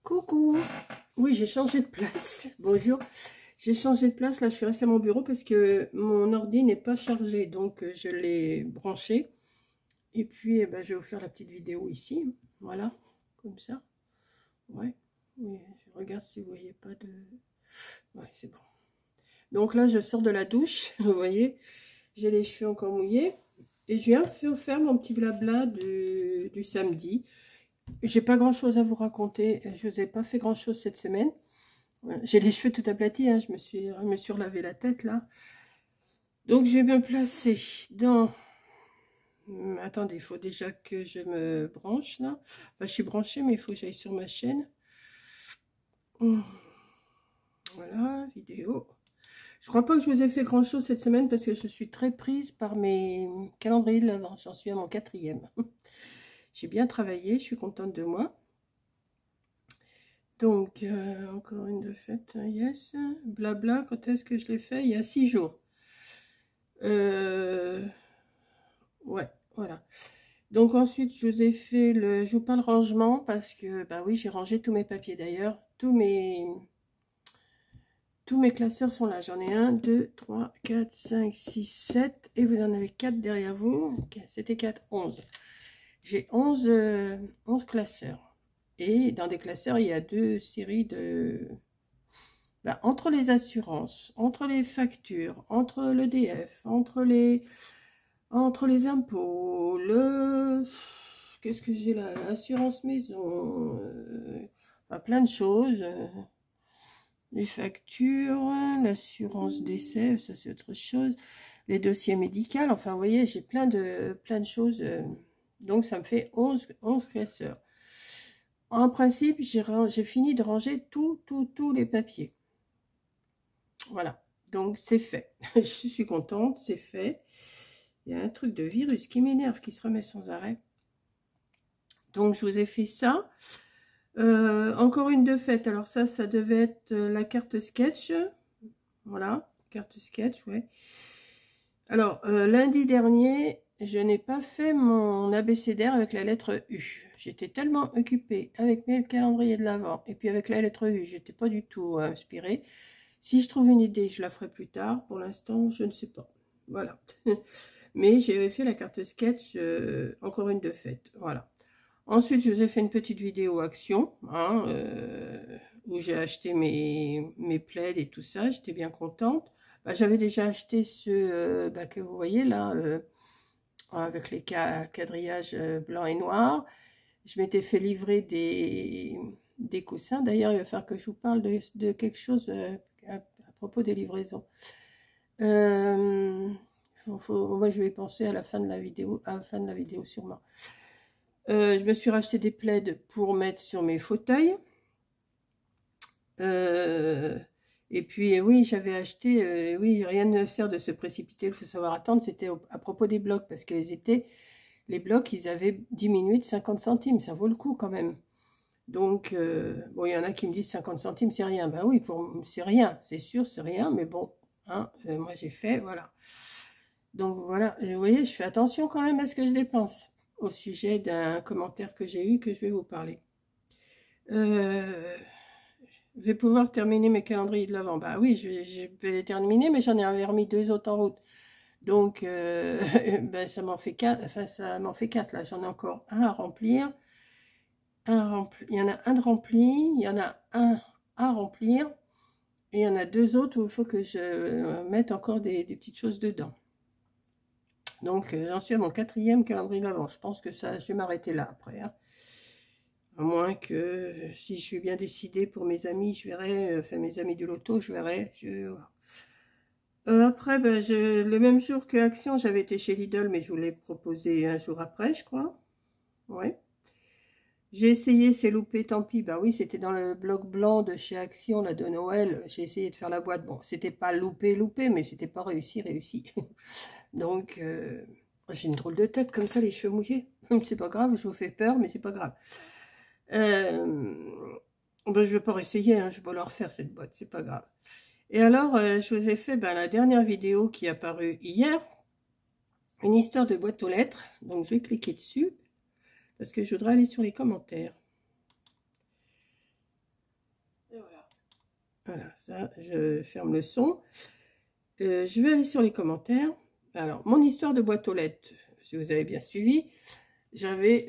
Coucou. Oui, j'ai changé de place. Bonjour. J'ai changé de place. Là, je suis restée à mon bureau parce que mon ordi n'est pas chargé. Donc, je l'ai branché. Et puis, eh ben, je vais vous faire la petite vidéo ici. Voilà. Comme ça. Ouais. Oui, je regarde si vous voyez pas de... Ouais, c'est bon. Donc là, je sors de la douche. Vous voyez, j'ai les cheveux encore mouillés. Et je viens faire mon petit blabla du samedi. J'ai pas grand chose à vous raconter. Je vous ai pas fait grand chose cette semaine. J'ai les cheveux tout aplatis, hein. Je me suis relavé la tête là. Donc je vais me placer dans... Attendez, il faut déjà que je me branche là. Enfin, je suis branchée, mais il faut que j'aille sur ma chaîne. Voilà, vidéo. Je crois pas que je vous ai fait grand chose cette semaine parce que je suis très prise par mes calendriers de l'Avent. J'en suis à mon 4e. J'ai bien travaillé, je suis contente de moi. Donc, encore une de faite, yes. Blabla, quand est-ce que je l'ai fait? Il y a 6 jours. Ouais, voilà. Donc ensuite, je vous ai fait le... Je vous parle rangement parce que, bah oui, j'ai rangé tous mes papiers d'ailleurs. Tous mes classeurs sont là. J'en ai 1, 2, 3, 4, 5, 6, 7. Et vous en avez 4 derrière vous. Okay, c'était 4, 11. J'ai 11 classeurs. Et dans des classeurs, il y a 2 séries de... Bah, entre les assurances, entre les factures, entre l'EDF, entre les impôts, qu'est-ce que j'ai là, l'assurance maison, enfin, plein de choses, les factures, l'assurance décès, ça c'est autre chose, les dossiers médicaux, enfin vous voyez, j'ai plein de choses, donc ça me fait 11 classeurs. En principe, j'ai fini de ranger tous les papiers. Voilà, donc c'est fait. Je suis contente, c'est fait. Il y a un truc de virus qui m'énerve, qui se remet sans arrêt. Donc je vous ai fait ça. Encore une de faite. Alors ça devait être la carte sketch. Voilà, carte sketch, ouais. Alors, lundi dernier, je n'ai pas fait mon abécédaire avec la lettre U. J'étais tellement occupée avec mes calendriers de l'Avent et puis avec la lettre U, j'étais pas du tout inspirée. Si je trouve une idée, je la ferai plus tard. Pour l'instant, je ne sais pas. Voilà. Mais j'avais fait la carte sketch, encore une de faite. Voilà. Ensuite, je vous ai fait une petite vidéo action, hein, où j'ai acheté mes plaids et tout ça. J'étais bien contente. Bah, j'avais déjà acheté ceux que vous voyez là, avec les quadrillages blanc et noir. Je m'étais fait livrer des coussins. D'ailleurs, il va falloir que je vous parle de quelque chose à propos des livraisons. Moi, je vais y penser à la fin de la vidéo, sûrement. Je me suis racheté des plaids pour mettre sur mes fauteuils. Et puis, oui, j'avais acheté... oui, rien ne sert de se précipiter, il faut savoir attendre. C'était à propos des blocs, parce que les blocs, ils avaient diminué de 50 centimes. Ça vaut le coup, quand même. Donc, bon, il y en a qui me disent 50 centimes, c'est rien. Ben oui, c'est rien, c'est sûr, c'est rien. Mais bon, hein, moi, j'ai fait, voilà. Donc, voilà, vous voyez, je fais attention quand même à ce que je dépense, au sujet d'un commentaire que j'ai eu, que je vais vous parler. Je vais pouvoir terminer mes calendriers de l'Avent. Bah oui, je vais les terminer, mais j'en ai remis 2 autres en route. Donc, ben, ça m'en fait 4. Enfin, ça m'en fait 4 là. J'en ai encore un à remplir. Il y en a un de rempli. Il y en a un à remplir. Et il y en a 2 autres où il faut que je mette encore des petites choses dedans. Donc, j'en suis à mon 4e calendrier de l'Avent. Je pense que ça, je vais m'arrêter là après. Hein. À moins que, si je suis bien décidée pour mes amis, je verrai, enfin mes amis du loto, je verrai. Après, ben, le même jour que Action, j'avais été chez Lidl, mais je vous l'ai proposé un jour après, je crois. Ouais. J'ai essayé, c'est loupé, tant pis. Bah oui, c'était dans le bloc blanc de chez Action, là, de Noël. J'ai essayé de faire la boîte. Bon, c'était pas loupé, mais c'était pas réussi. Donc, j'ai une drôle de tête comme ça, les cheveux mouillés. C'est pas grave, je vous fais peur, mais c'est pas grave. Ben, je vais pas essayer, hein, je vais pas leur faire cette boîte, c'est pas grave. Et alors, je vous ai fait la dernière vidéo qui est apparue hier, une histoire de boîte aux lettres. Donc, je vais cliquer dessus, parce que je voudrais aller sur les commentaires. Voilà, ça, je ferme le son. Je vais aller sur les commentaires. Alors, mon histoire de boîte aux lettres, si vous avez bien suivi, j'avais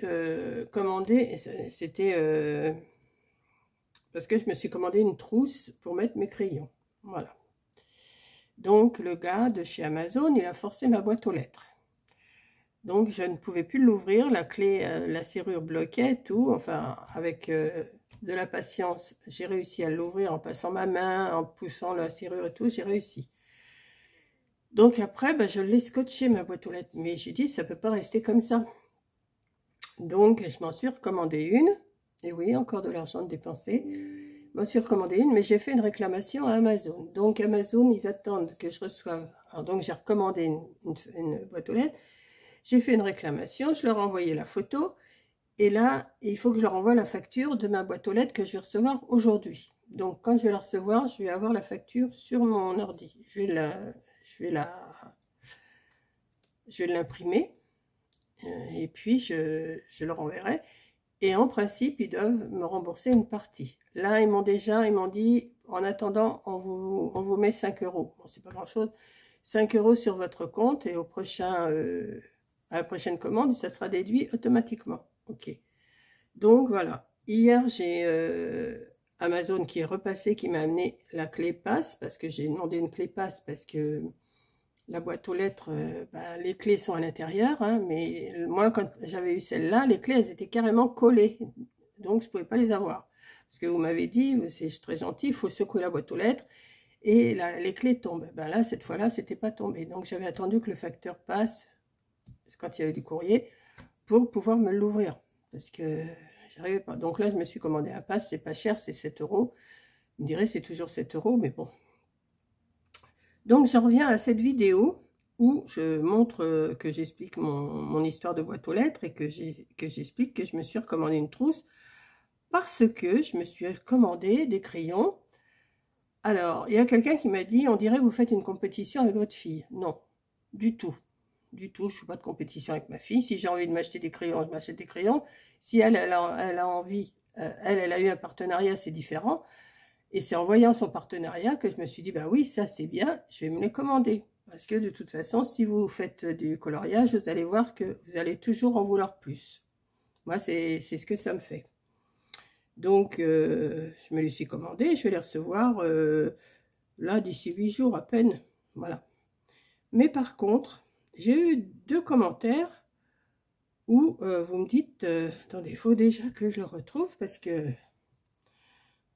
commandé, c'était parce que je me suis commandé une trousse pour mettre mes crayons. Voilà. Donc, le gars de chez Amazon, il a forcé ma boîte aux lettres. Donc, je ne pouvais plus l'ouvrir, la clé, la serrure bloquait, tout. Enfin, avec de la patience, j'ai réussi à l'ouvrir en passant ma main, en poussant la serrure et tout, j'ai réussi. Donc après, ben, je l'ai scotché ma boîte aux lettres, mais j'ai dit, ça ne peut pas rester comme ça. Donc, je m'en suis recommandé une, et oui, encore de l'argent de dépenser. Je m'en suis recommandé une, mais j'ai fait une réclamation à Amazon. Donc, Amazon, ils attendent que je reçoive. Alors, donc, j'ai recommandé une boîte aux lettres. J'ai fait une réclamation, je leur ai envoyé la photo. Et là, il faut que je leur envoie la facture de ma boîte aux lettres que je vais recevoir aujourd'hui. Donc, quand je vais la recevoir, je vais avoir la facture sur mon ordi. Je vais l'imprimer. Et puis, je leur enverrai. Et en principe, ils doivent me rembourser une partie. Là, ils m'ont dit, en attendant, on vous met 5 euros. Bon, c'est pas grand-chose. 5 euros sur votre compte et à la prochaine commande, ça sera déduit automatiquement. Ok. Donc, voilà. Hier, j'ai Amazon qui est repassé, qui m'a amené la clé passe, parce que j'ai demandé une clé passe, parce que la boîte aux lettres, bah, les clés sont à l'intérieur, hein, mais moi, quand j'avais eu celle-là, les clés, elles étaient carrément collées. Donc, je ne pouvais pas les avoir. Parce que vous m'avez dit, c'est très gentil, il faut secouer la boîte aux lettres et les clés tombent. Ben là, cette fois-là, c'était pas tombé. Donc, j'avais attendu que le facteur passe, quand il y avait du courrier, pour pouvoir me l'ouvrir. Parce que j'arrivais pas. Donc là, je me suis commandé un pass, c'est pas cher, c'est 7 euros. Vous me direz, c'est toujours 7 euros, mais bon. Donc, j'en reviens à cette vidéo où je montre que j'explique mon histoire de boîte aux lettres et que j'explique que je me suis recommandé une trousse parce que je me suis commandé des crayons. Alors, il y a quelqu'un qui m'a dit, on dirait que vous faites une compétition avec votre fille. Non, du tout. Du tout, je ne fais pas de compétition avec ma fille. Si j'ai envie de m'acheter des crayons, je m'achète des crayons. Si elle a envie, elle a eu un partenariat, c'est différent. Et c'est en voyant son partenariat que je me suis dit, bah oui, ça c'est bien, je vais me les commander. Parce que de toute façon, si vous faites du coloriage, vous allez voir que vous allez toujours en vouloir plus. Moi, c'est ce que ça me fait. Donc, je me les suis commandés, je vais les recevoir là d'ici 8 jours à peine. Voilà. Mais par contre, j'ai eu 2 commentaires où vous me dites, attendez, il faut déjà que je le retrouve parce que...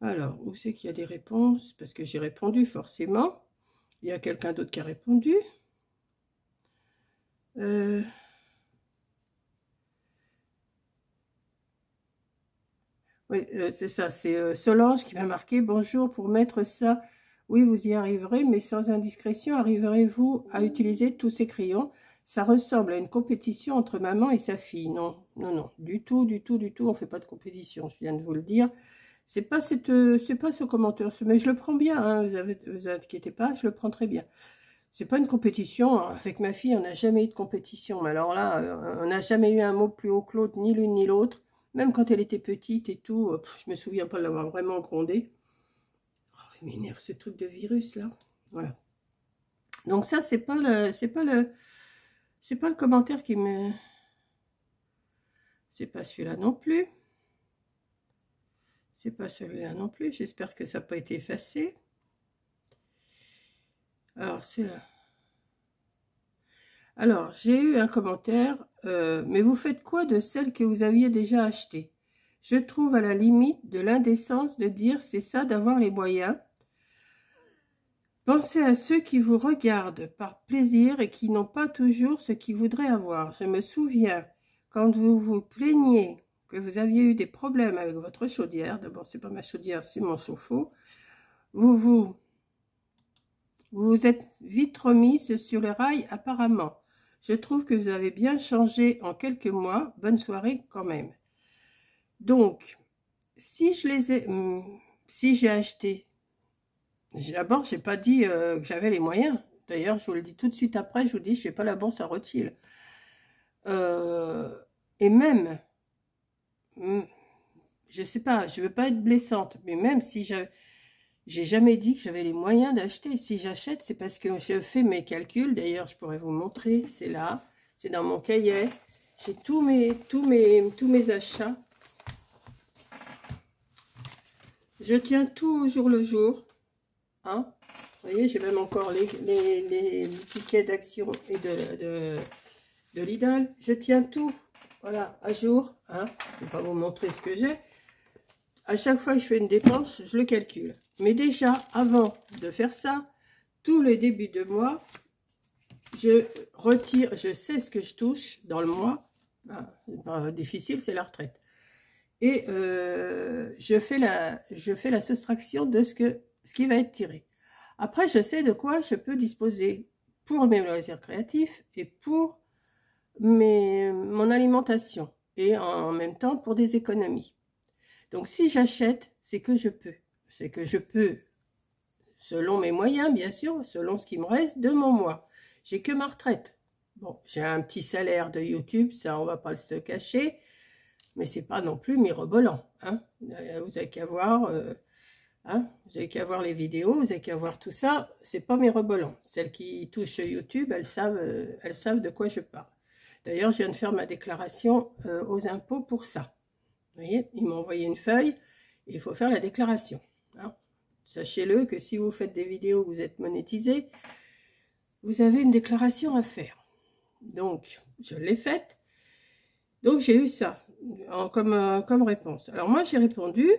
Alors, où c'est qu'il y a des réponses? Parce que j'ai répondu forcément. Il y a quelqu'un d'autre qui a répondu. Oui, c'est ça, c'est Solange qui m'a marqué. Bonjour, pour mettre ça, oui, vous y arriverez, mais sans indiscrétion, arriverez-vous à utiliser tous ces crayons? Ça ressemble à une compétition entre maman et sa fille. Non, non, non, du tout, du tout, du tout, on ne fait pas de compétition, je viens de vous le dire. C'est pas ce commentaire, mais je le prends bien, hein, vous inquiétez pas, je le prends très bien. C'est pas une compétition, avec ma fille, on n'a jamais eu de compétition, mais alors là, on n'a jamais eu un mot plus haut que l'autre, ni l'une ni l'autre. Même quand elle était petite et tout, je me souviens pas de l'avoir vraiment grondée. Oh, il m'énerve ce truc de virus là. Voilà. Donc ça, c'est pas le commentaire qui me... C'est pas celui-là non plus. C'est pas celui-là non plus. J'espère que ça n'a pas été effacé. Alors, c'est là. Alors, j'ai eu un commentaire. Mais vous faites quoi de celle que vous aviez déjà achetée? Je trouve à la limite de l'indécence de dire c'est ça d'avoir les moyens. Pensez à ceux qui vous regardent par plaisir et qui n'ont pas toujours ce qu'ils voudraient avoir. Je me souviens, quand vous vous plaigniez que vous aviez eu des problèmes avec votre chaudière, d'abord c'est pas ma chaudière, c'est mon chauffe-eau, vous vous êtes vite remise sur les rails apparemment. Je trouve que vous avez bien changé en quelques mois. Bonne soirée quand même. Donc, si j'ai acheté, d'abord, je n'ai pas dit que j'avais les moyens. D'ailleurs, je vous le dis tout de suite après, je vous dis, je n'ai pas la bourse à Rothschild. Et même, je ne sais pas, je ne veux pas être blessante, mais même si J'ai jamais dit que j'avais les moyens d'acheter. Si j'achète, c'est parce que je fais mes calculs. D'ailleurs, je pourrais vous montrer. C'est là. C'est dans mon cahier. J'ai tous mes achats. Je tiens tout au jour le jour. Hein? Vous voyez, j'ai même encore les tickets d'action et de Lidl. Je tiens tout, voilà, à jour. Hein? Je ne vais pas vous montrer ce que j'ai. À chaque fois que je fais une dépense, je le calcule. Mais déjà, avant de faire ça, tous les débuts de mois, je retire, je sais ce que je touche dans le mois. Ah, c'est pas difficile, c'est la retraite. Et je fais la soustraction de ce qui va être tiré. Après, je sais de quoi je peux disposer pour mes loisirs créatifs et pour mon alimentation. Et en même temps, pour des économies. Donc, si j'achète, c'est que je peux. C'est que je peux, selon mes moyens, bien sûr, selon ce qui me reste de mon mois. J'ai que ma retraite. Bon, j'ai un petit salaire de YouTube, ça, on ne va pas se cacher. Mais c'est pas non plus mirobolant. Hein. Vous avez qu'à voir... Hein, vous n'avez qu'à voir les vidéos, vous n'avez qu'à voir tout ça, c'est pas mirobolant. Celles qui touchent YouTube, elles savent de quoi je parle. D'ailleurs, je viens de faire ma déclaration aux impôts pour ça. Vous voyez, ils m'ont envoyé une feuille, et il faut faire la déclaration. Hein. Sachez-le que si vous faites des vidéos, vous êtes monétisé, vous avez une déclaration à faire. Donc, je l'ai faite. Donc, j'ai eu ça comme réponse. Alors, moi, j'ai répondu...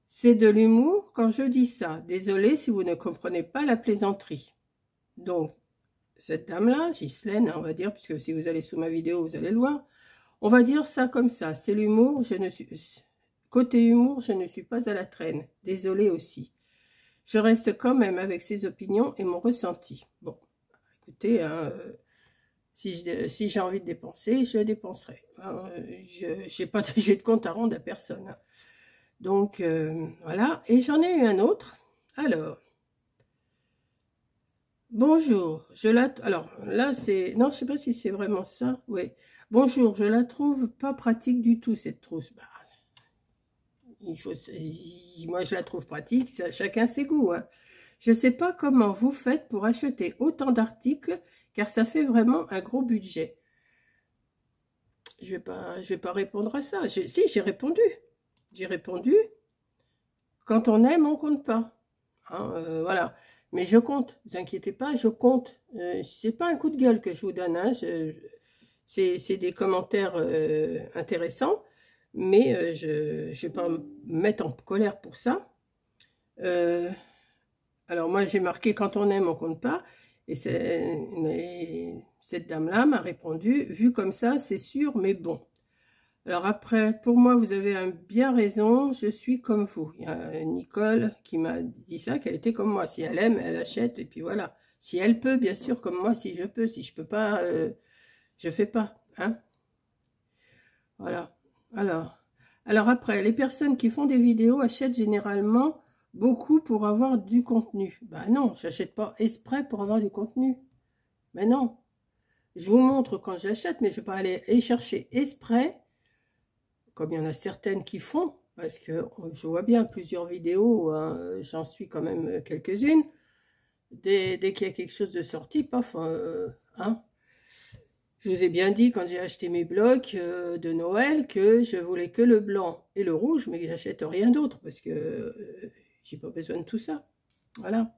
C'est de l'humour quand je dis ça. Désolée si vous ne comprenez pas la plaisanterie. Donc, cette dame-là, Ghislaine, on va dire, puisque si vous allez sous ma vidéo, vous allez le voir. On va dire ça comme ça. C'est l'humour, côté humour, je ne suis pas à la traîne. Désolée aussi. Je reste quand même avec ses opinions et mon ressenti. Bon, écoutez, hein, si j'ai envie de dépenser, je dépenserai. Je n'ai pas de compte à rendre à personne. Hein. Donc, voilà. Et j'en ai eu un autre. Alors, bonjour. Alors, là, c'est... Non, je sais pas si c'est vraiment ça. Oui. Bonjour, je la trouve pas pratique du tout, cette trousse. Bah, moi, je la trouve pratique. Chacun ses goûts. Hein. Je sais pas comment vous faites pour acheter autant d'articles, car ça fait vraiment un gros budget. Je vais pas répondre à ça. Si, j'ai répondu. J'ai répondu, quand on aime, on compte pas. Hein, voilà. Mais je compte, ne vous inquiétez pas, je compte. C'est pas un coup de gueule que je vous donne, hein, c'est des commentaires intéressants, mais je ne vais pas me mettre en colère pour ça. Alors moi, j'ai marqué, quand on aime, on compte pas. Et cette dame-là m'a répondu, vu comme ça, c'est sûr, mais bon. Alors après, pour moi, vous avez bien raison, je suis comme vous. Il y a Nicole qui m'a dit ça, qu'elle était comme moi. Si elle aime, elle achète, et puis voilà. Si elle peut, bien sûr, comme moi, si je peux. Si je peux pas, je fais pas. Hein, voilà. Alors après, les personnes qui font des vidéos achètent généralement beaucoup pour avoir du contenu. Ben non, j'achète pas exprès pour avoir du contenu. Ben non. Je vous montre quand j'achète, mais je ne vais pas aller chercher exprès, comme il y en a certaines qui font, parce que je vois bien plusieurs vidéos, hein, j'en suis quand même quelques-unes, dès qu'il y a quelque chose de sorti, paf, hein. Je vous ai bien dit quand j'ai acheté mes blocs de Noël que je voulais que le blanc et le rouge, mais que j'achète rien d'autre, parce que j'ai pas besoin de tout ça. Voilà.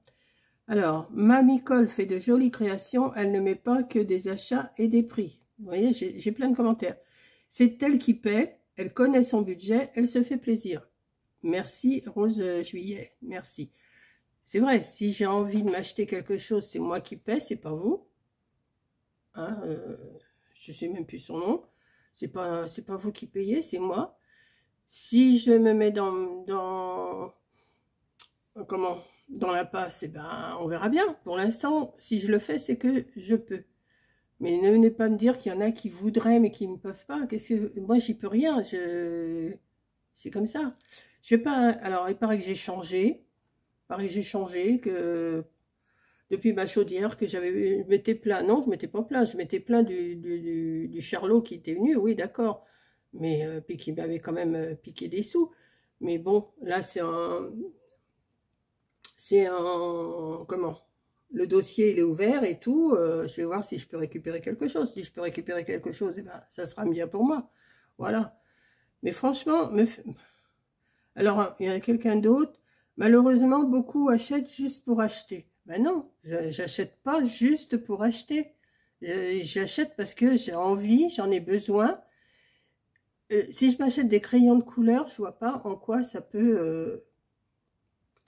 Alors, Mamie Cole fait de jolies créations, elle ne met pas que des achats et des prix. Vous voyez, j'ai plein de commentaires. C'est elle qui paie, elle connaît son budget, elle se fait plaisir. Merci Rose Juillet, merci. C'est vrai, si j'ai envie de m'acheter quelque chose, c'est moi qui paie, c'est pas vous. Hein, je sais même plus son nom. C'est pas vous qui payez, c'est moi. Si je me mets dans la passe, eh ben, on verra bien. Pour l'instant, si je le fais, c'est que je peux. Mais ne venez pas me dire qu'il y en a qui voudraient, mais qui ne peuvent pas. Moi, j'y peux rien. C'est comme ça. Je vais pas... Alors, il paraît que j'ai changé. Que depuis ma chaudière, que je m'étais plaint. Non, je m'étais pas plaint. Je m'étais plaint du charlot qui était venu. Oui, d'accord. Mais puis qui m'avait quand même piqué des sous. Mais bon, là, c'est un... C'est un... Comment? Le dossier, il est ouvert et tout. Je vais voir si je peux récupérer quelque chose. Si je peux récupérer quelque chose, eh ben, ça sera bien pour moi. Voilà. Mais franchement, alors, il y a quelqu'un d'autre. Malheureusement, beaucoup achètent juste pour acheter. Ben non, j'achète pas juste pour acheter. J'achète parce que j'ai envie, j'en ai besoin. Si je m'achète des crayons de couleur, je vois pas en quoi ça peut...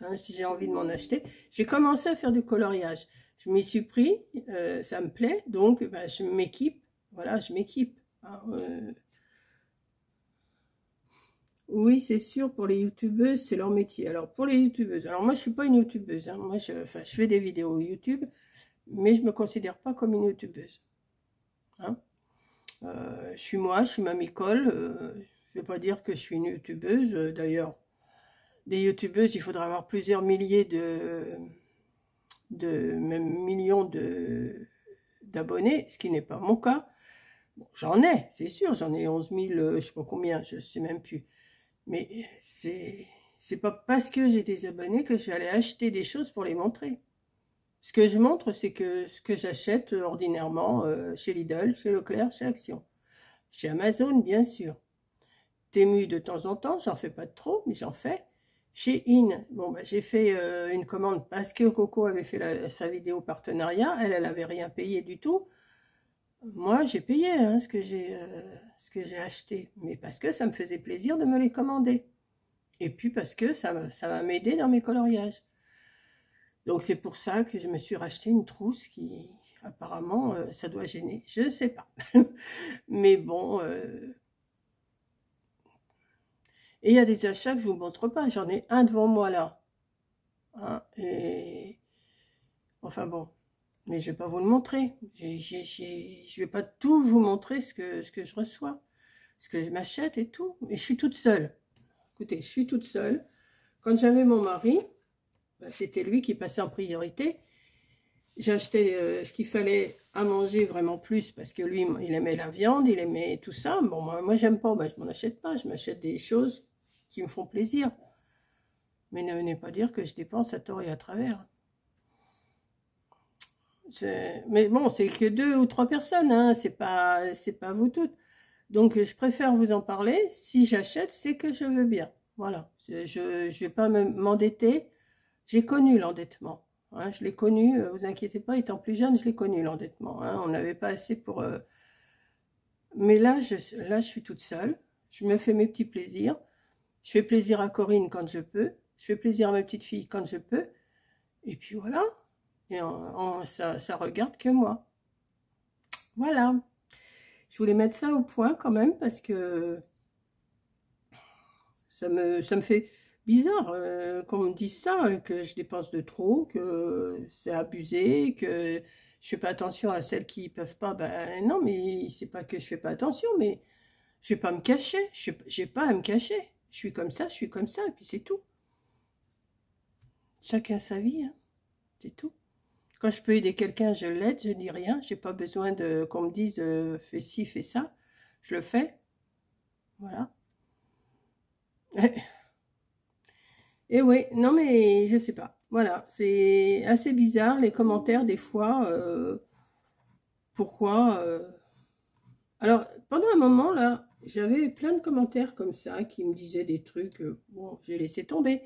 hein, si j'ai envie de m'en acheter. J'ai commencé à faire du coloriage. Je m'y suis pris, ça me plaît, donc ben, je m'équipe. Voilà, je m'équipe. Hein, oui, c'est sûr, pour les youtubeuses, c'est leur métier. Alors, pour les youtubeuses, alors moi, je suis pas une youtubeuse. Hein. Moi, enfin, je fais des vidéos YouTube, mais je me considère pas comme une youtubeuse. Hein. Je suis moi, je suis Mamicole. Je vais pas dire que je suis une youtubeuse. D'ailleurs, des youtubeuses, il faudra avoir plusieurs milliers même millions d'abonnés, ce qui n'est pas mon cas. Bon, j'en ai, c'est sûr, j'en ai 11 000, je sais pas combien, je sais même plus. Mais c'est pas parce que j'ai des abonnés que je vais aller acheter des choses pour les montrer. Ce que je montre, c'est que ce que j'achète ordinairement chez Lidl, chez Leclerc, chez Action. Chez Amazon, bien sûr. Temu de temps en temps, j'en fais pas de trop, mais j'en fais. Chez In, bon, bah, j'ai fait une commande parce que Coco avait fait sa vidéo partenariat. Elle avait rien payé du tout. Moi, j'ai payé hein, ce que j'ai acheté, mais parce que ça me faisait plaisir de me les commander. Et puis parce que ça va m'aider dans mes coloriages. Donc c'est pour ça que je me suis racheté une trousse qui, apparemment, ça doit gêner. Je ne sais pas. Mais bon... Et il y a des achats que je ne vous montre pas. J'en ai un devant moi là. Hein, et... Enfin bon. Mais je ne vais pas vous le montrer. Je ne vais pas tout vous montrer ce que je reçois. Ce que je m'achète et tout. Mais je suis toute seule. Écoutez, je suis toute seule. Quand j'avais mon mari, ben, c'était lui qui passait en priorité. J'achetais ce qu'il fallait à manger vraiment plus parce que lui, il aimait la viande, il aimait tout ça. Bon, moi j'aime pas, ben, je m'en achète pas. Je m'achète des choses qui me font plaisir. Mais ne venez pas dire que je dépense à tort et à travers. Mais bon, c'est que 2 ou 3 personnes, hein, c'est pas vous toutes. Donc, je préfère vous en parler. Si j'achète, c'est que je veux bien. Voilà. Je ne vais pas m'endetter. J'ai connu l'endettement. Hein, je l'ai connu, vous inquiétez pas, étant plus jeune, je l'ai connu l'endettement. Hein, on n'avait pas assez pour... Mais là, je suis toute seule. Je me fais mes petits plaisirs. Je fais plaisir à Corinne quand je peux. Je fais plaisir à ma petite fille quand je peux. Et puis voilà. Et ça regarde que moi. Voilà. Je voulais mettre ça au point quand même parce que ça me fait bizarre qu'on me dise ça, que je dépense de trop, que c'est abusé, que je fais pas attention à celles qui peuvent pas. Ben non, mais c'est pas que je fais pas attention, mais je vais pas me cacher. J'ai pas à me cacher. Je suis comme ça, et puis c'est tout. Chacun sa vie, hein, c'est tout. Quand je peux aider quelqu'un, je l'aide, je dis rien. J'ai pas besoin qu'on me dise fais ci, fais ça. Je le fais. Voilà. Et oui, non mais je sais pas. Voilà, c'est assez bizarre les commentaires des fois. Pourquoi Alors, pendant un moment là, j'avais plein de commentaires comme ça qui me disaient des trucs. Bon, j'ai laissé tomber.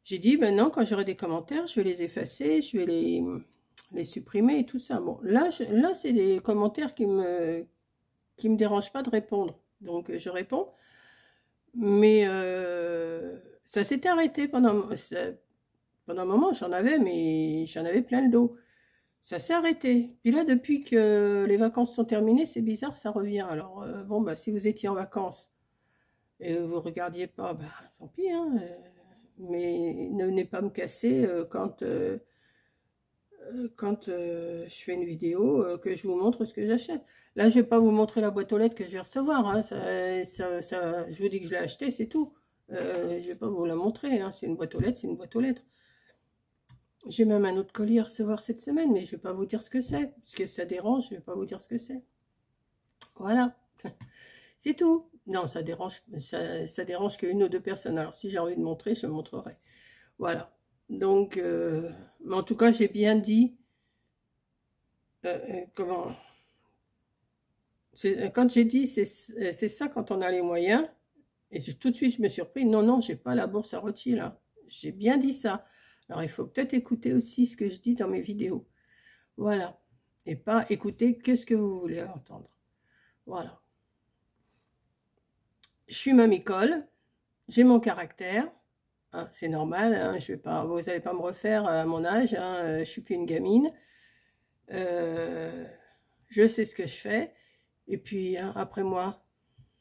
J'ai dit, maintenant, quand j'aurai des commentaires, je vais les effacer, je vais les supprimer et tout ça. Bon, là c'est des commentaires qui me dérangent pas de répondre. Donc, je réponds. Mais ça s'était arrêté pendant un moment, j'en avais, mais j'en avais plein le dos. Ça s'est arrêté. Puis là, depuis que les vacances sont terminées, c'est bizarre, ça revient. Alors, bon, bah, si vous étiez en vacances et vous regardiez pas, bah, tant pis, hein, mais ne venez pas me casser quand je fais une vidéo, que je vous montre ce que j'achète. Là, je vais pas vous montrer la boîte aux lettres que je vais recevoir. Hein. Je vous dis que je l'ai acheté, c'est tout. Je vais pas vous la montrer. Hein. C'est une boîte aux lettres, c'est une boîte aux lettres. J'ai même un autre colis à recevoir cette semaine, mais je vais pas vous dire ce que c'est. Parce que ça dérange, je vais pas vous dire ce que c'est. Voilà. C'est tout. Non, ça dérange qu'une ou deux personnes. Alors, si j'ai envie de montrer, je montrerai. Voilà. Donc, mais en tout cas, j'ai bien dit, comment, quand j'ai dit, c'est ça quand on a les moyens, et tout de suite, je me suis surpris, non, non, j'ai pas la bourse à rôti, là. J'ai bien dit ça. Alors, il faut peut-être écouter aussi ce que je dis dans mes vidéos. Voilà. Et pas écouter que ce que vous voulez entendre. Voilà. Je suis mamicole, j'ai mon caractère, hein, c'est normal, hein, je vais pas, vous n'allez pas me refaire à mon âge, hein, je suis plus une gamine, je sais ce que je fais, et puis hein, après moi,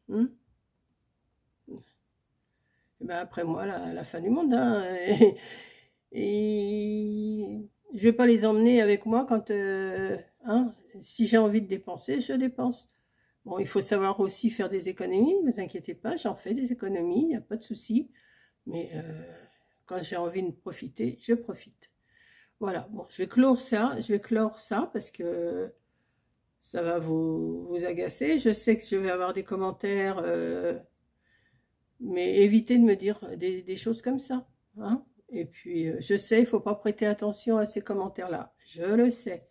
hein, et ben après moi, la fin du monde, hein, et je vais pas les emmener avec moi quand, hein, si j'ai envie de dépenser, je dépense. Bon, il faut savoir aussi faire des économies, ne vous inquiétez pas, j'en fais des économies, il n'y a pas de souci. Mais quand j'ai envie de profiter, je profite. Voilà, bon, je vais clore ça parce que ça va vous agacer. Je sais que je vais avoir des commentaires, mais évitez de me dire des choses comme ça. Hein. Et puis, je sais, il ne faut pas prêter attention à ces commentaires-là. Je le sais.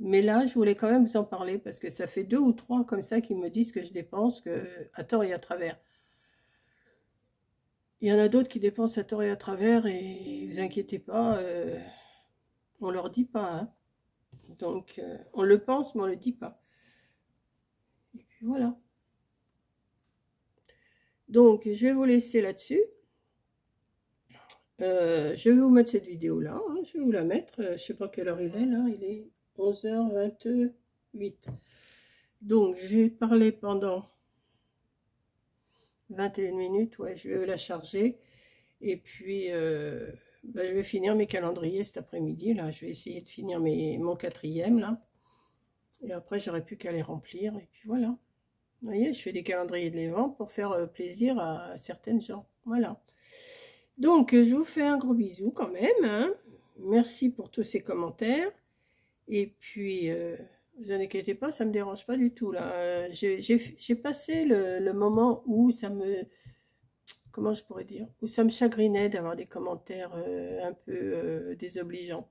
Mais là, je voulais quand même vous en parler parce que ça fait 2 ou 3 comme ça qui me disent que je dépense à tort et à travers. Il y en a d'autres qui dépensent à tort et à travers et vous inquiétez pas, on leur dit pas. Hein. Donc, on le pense, mais on le dit pas. Et puis voilà. Donc, je vais vous laisser là-dessus. Je vais vous mettre cette vidéo-là. Hein. Je vais vous la mettre. Je sais pas quelle heure il est là. Il est 11h28. Donc, j'ai parlé pendant 21 minutes. Ouais, je vais la charger. Et puis, ben, je vais finir mes calendriers cet après-midi. Là, je vais essayer de finir mon 4e là. Et après, j'aurai plus qu'à les remplir. Et puis voilà. Vous voyez, je fais des calendriers de l'Avent pour faire plaisir à certaines gens. Voilà. Donc, je vous fais un gros bisou quand même. Hein. Merci pour tous ces commentaires. Et puis, vous inquiétez pas, ça me dérange pas du tout. Là, j'ai passé le moment où ça me... Comment je pourrais dire? Où ça me chagrinait d'avoir des commentaires un peu désobligeants.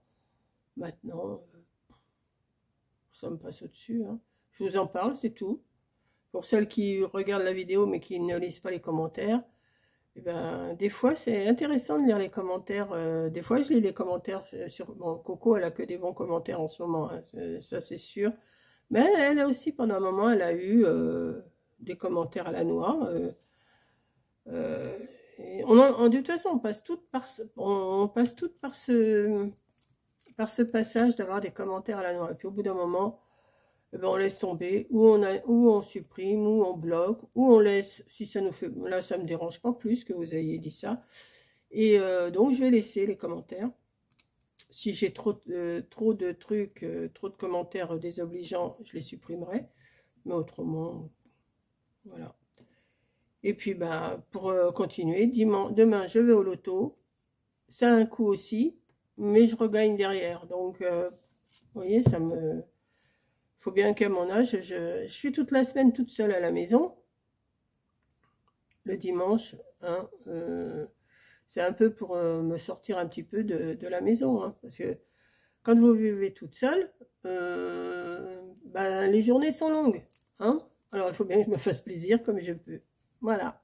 Maintenant, ça me passe au-dessus. Hein. Je vous en parle, c'est tout. Pour celles qui regardent la vidéo mais qui ne lisent pas les commentaires, eh ben, des fois c'est intéressant de lire les commentaires. Des fois je lis les commentaires sur... Bon, Coco, elle a que des bons commentaires en ce moment, hein, ça c'est sûr. Mais elle a aussi, pendant un moment, elle a eu des commentaires à la noix. De toute façon, on passe toutes par ce passage d'avoir des commentaires à la noix. Et puis au bout d'un moment, eh ben, on laisse tomber, ou on supprime, ou on bloque, ou on laisse, si ça nous fait... Là, ça me dérange pas plus que vous ayez dit ça. Et donc, je vais laisser les commentaires. Si j'ai trop de trucs, trop de commentaires désobligeants, je les supprimerai. Mais autrement, voilà. Et puis, ben, pour continuer, demain, je vais au loto. Ça a un coût aussi, mais je regagne derrière. Donc, vous voyez, ça me... faut bien qu'à mon âge, je suis toute la semaine toute seule à la maison. Le dimanche, hein, c'est un peu pour me sortir un petit peu de la maison. Hein, parce que quand vous vivez toute seule, ben, les journées sont longues. Hein, alors, il faut bien que je me fasse plaisir comme je peux. Voilà.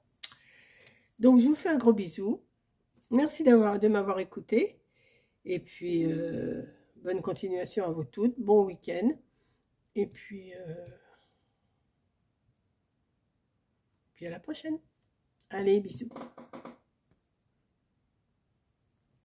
Donc, je vous fais un gros bisou. Merci de m'avoir écouté. Et puis, bonne continuation à vous toutes. Bon week-end. Et puis à la prochaine. Allez, bisous.